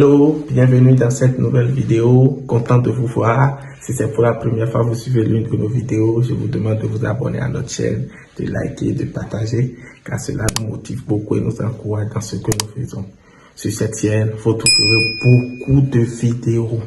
Hello, bienvenue dans cette nouvelle vidéo, content de vous voir. Si c'est pour la première fois que vous suivez l'une de nos vidéos, je vous demande de vous abonner à notre chaîne, de liker, de partager, car cela nous motive beaucoup et nous encourage dans ce que nous faisons. Sur cette chaîne, vous trouverez beaucoup de vidéos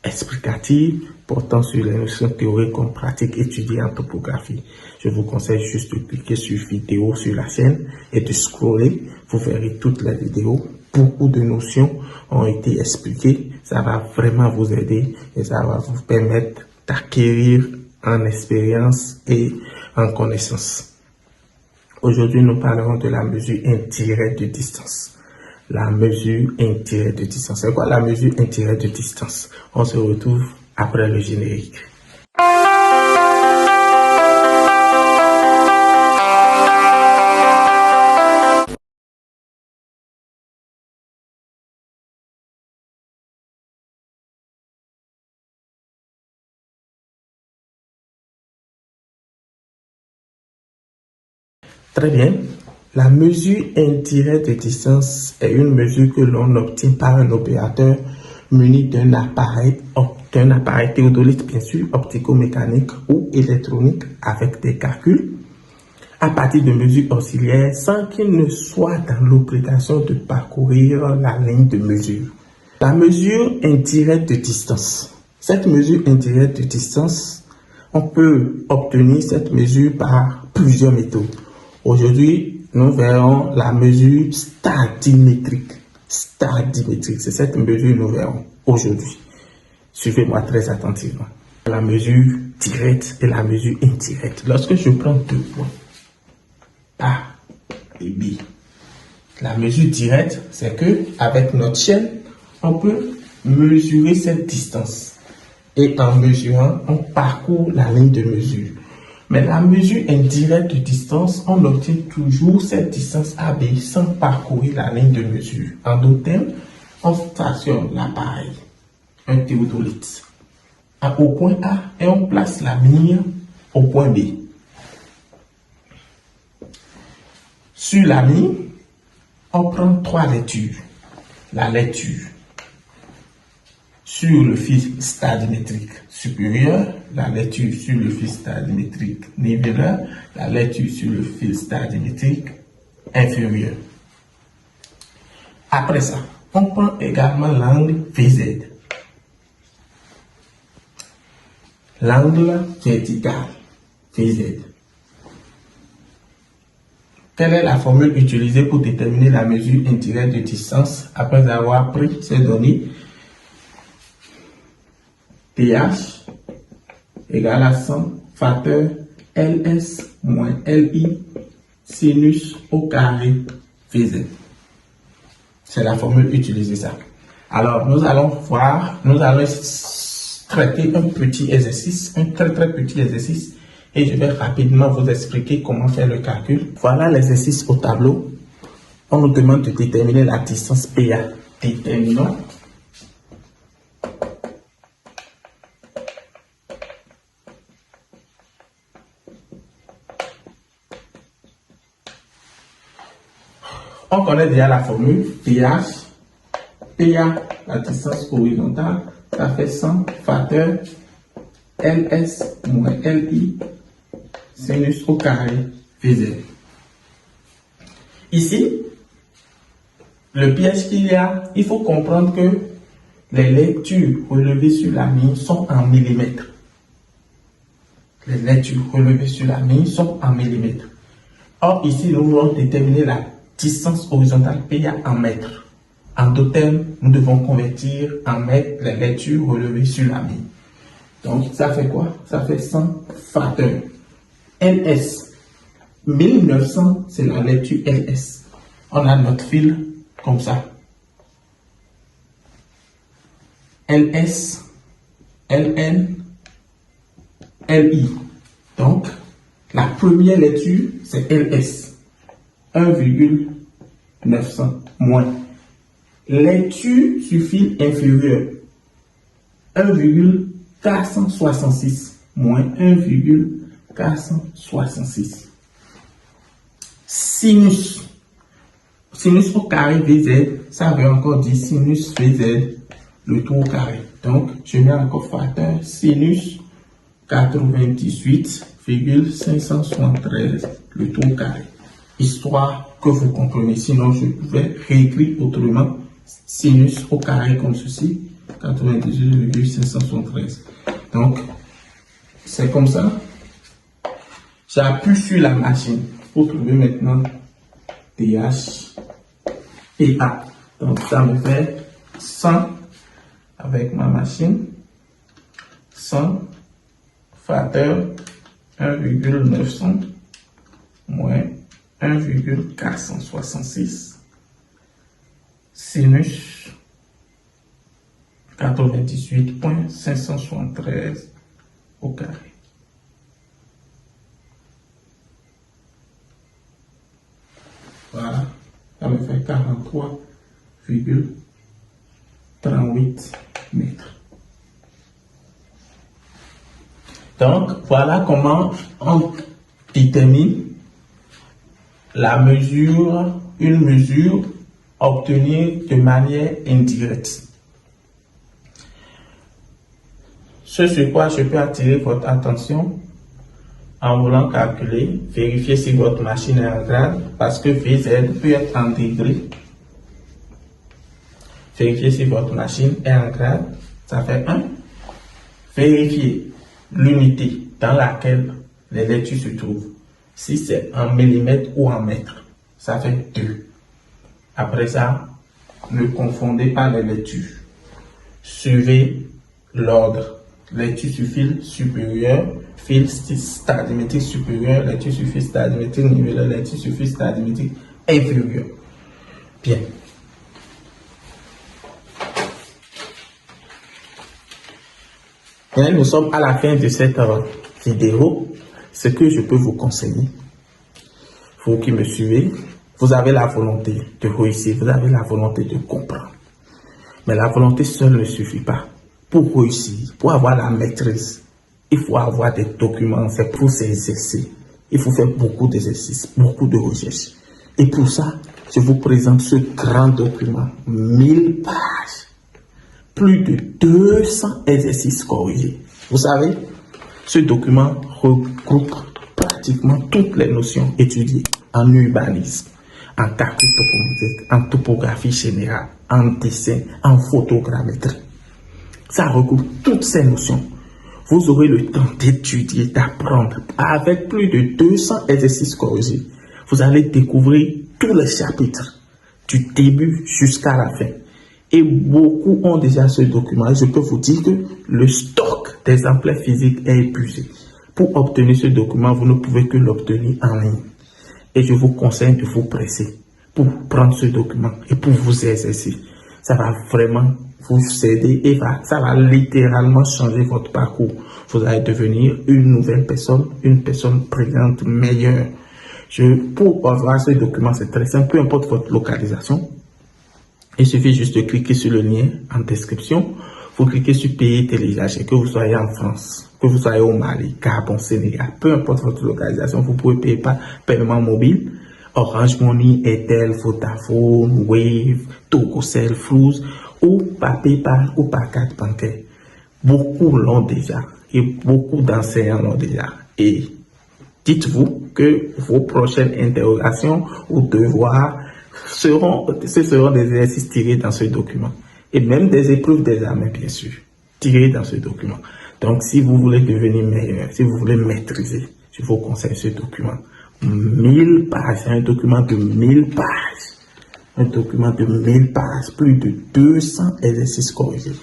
explicatives portant sur les notions théoriques comme pratique étudiée en topographie. Je vous conseille juste de cliquer sur vidéo sur la chaîne et de scroller. Vous verrez toutes les vidéos. Beaucoup de notions ont été expliquées. Ça va vraiment vous aider et ça va vous permettre d'acquérir en expérience et en connaissance. Aujourd'hui, nous parlerons de la mesure indirecte de distance. La mesure indirecte de distance. C'est quoi la mesure indirecte de distance? On se retrouve après le générique. Très bien. La mesure indirecte de distance est une mesure que l'on obtient par un opérateur muni d'un appareil théodolite, bien sûr, optico-mécanique ou électronique avec des calculs à partir de mesures auxiliaires sans qu'il ne soit dans l'obligation de parcourir la ligne de mesure. La mesure indirecte de distance. Cette mesure indirecte de distance, on peut obtenir cette mesure par plusieurs méthodes. Aujourd'hui, nous verrons la mesure stadimétrique. Stadimétrique, c'est cette mesure que nous verrons aujourd'hui. Suivez-moi très attentivement. La mesure directe et la mesure indirecte. Lorsque je prends deux points, A et B, la mesure directe, c'est que avec notre chaîne, on peut mesurer cette distance. Et en mesurant, on parcourt la ligne de mesure. Mais la mesure indirecte de distance, on obtient toujours cette distance AB sans parcourir la ligne de mesure. En d'autres termes, on stationne l'appareil, un théodolite, au point A et on place la mire au point B. Sur la mire, on prend trois lectures. La lecture sur le fil stadimétrique supérieur, la lecture sur le fil stadimétrique nivelleur, la lecture sur le fil stadimétrique inférieur. Après ça, on prend également l'angle VZ. L'angle vertical VZ. Quelle est la formule utilisée pour déterminer la mesure indirecte de distance après avoir pris ces données? TH égale à 100 facteur LS moins LI sinus au carré VZ. C'est la formule utilisée ça. Alors, nous allons traiter un petit exercice, un très petit exercice, et je vais rapidement vous expliquer comment faire le calcul. Voilà l'exercice au tableau. On nous demande de déterminer la distance PA. Déterminons. On connaît déjà la formule PH, PA, la distance horizontale, ça fait 100 facteur LS moins LI sinus au carré VZ. Ici, le piège qu'il y a, il faut comprendre que les lectures relevées sur la mire sont en millimètres. Les lectures relevées sur la mire sont en millimètres. Or, ici, nous voulons déterminer la distance horizontale PA en mètres. En d'autres termes, nous devons convertir en mètres les lectures relevées sur la mire. Donc, ça fait quoi? Ça fait 100 facteurs. LS. 1900, c'est la lecture LS. On a notre fil comme ça. LS, LN, LI. Donc, la première lecture, c'est LS. 1,900 moins. Lecture sur fil inférieur. 1,466 moins 1,466. Sinus Sinus au carré VZ, ça veut encore dire sinus VZ, le tout au carré. Donc, je mets un coffrateur sinus 98,573, le tout au carré. Histoire que vous compreniez, sinon je pouvais réécrire autrement sinus au carré comme ceci, 98,573. Donc, c'est comme ça. J'appuie sur la machine pour trouver maintenant TH et A. Donc, ça me fait 100 avec ma machine. 100 facteur 1,900 moins 1,466 sinus 98,573 au carré. Voilà, ça me fait 43,38 mètres. Donc, voilà comment on détermine la mesure, une mesure obtenue de manière indirecte. Ce sur quoi je peux attirer votre attention en voulant calculer, vérifier si votre machine est en grade, parce que VZ peut être en degrés. Vérifier si votre machine est en grade, ça fait 1. Vérifier l'unité dans laquelle les lectures se trouvent. Si c'est en millimètres ou en mètres, ça fait 2. Après ça, ne confondez pas les lectures. Suivez l'ordre. Lecture sur fil supérieur, fil stadimétrique supérieur, lecture sur fil stadimétrique nivelaire, lecture sur fil stadimétrique inférieur. Bien. Et nous sommes à la fin de cette vidéo. Ce que je peux vous conseiller, vous qui me suivez, vous avez la volonté de réussir, vous avez la volonté de comprendre. Mais la volonté seule ne suffit pas. Pour réussir, pour avoir la maîtrise, il faut avoir des documents faits pour ces exercices. Il faut faire beaucoup d'exercices, beaucoup de recherches. Et pour ça, je vous présente ce grand document, 1000 pages. Plus de 200 exercices corrigés. Vous savez, ce document regroupe pratiquement toutes les notions étudiées en urbanisme, en calcul topométrique, en topographie générale, en dessin, en photogrammétrie. Ça regroupe toutes ces notions. Vous aurez le temps d'étudier, d'apprendre. Avec plus de 200 exercices corrigés, vous allez découvrir tous les chapitres, du début jusqu'à la fin. Et beaucoup ont déjà ce document. Je peux vous dire que le stock d'exemplaires physiques est épuisé. Pour obtenir ce document, vous ne pouvez que l'obtenir en ligne. Et je vous conseille de vous presser pour prendre ce document et pour vous exercer. Ça va vraiment vous aider et ça va littéralement changer votre parcours. Vous allez devenir une nouvelle personne, une personne brillante, meilleure. Pour avoir ce document, c'est très simple, peu importe votre localisation. Il suffit juste de cliquer sur le lien en description. Vous cliquez sur payer, télécharger, que vous soyez en France, que vous soyez au Mali, Gabon, Sénégal, peu importe votre localisation, vous pouvez payer par paiement mobile. Orange Money, Airtel, Vodafone, Wave, Tococel, Flouz, ou par PayPal ou par carte bancaire. Beaucoup l'ont déjà et beaucoup d'enseignants l'ont déjà. Et dites-vous que vos prochaines interrogations ou devoirs ce seront des exercices tirés dans ce document. Et même des épreuves d'examen, bien sûr, tirés dans ce document. Donc, si vous voulez devenir meilleur, si vous voulez maîtriser, je vous conseille ce document. 1000 pages, un document de 1000 pages. Un document de 1000 pages, plus de 200 exercices corrigés.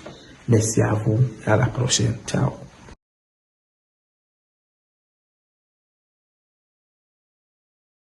Merci à vous et à la prochaine. Ciao.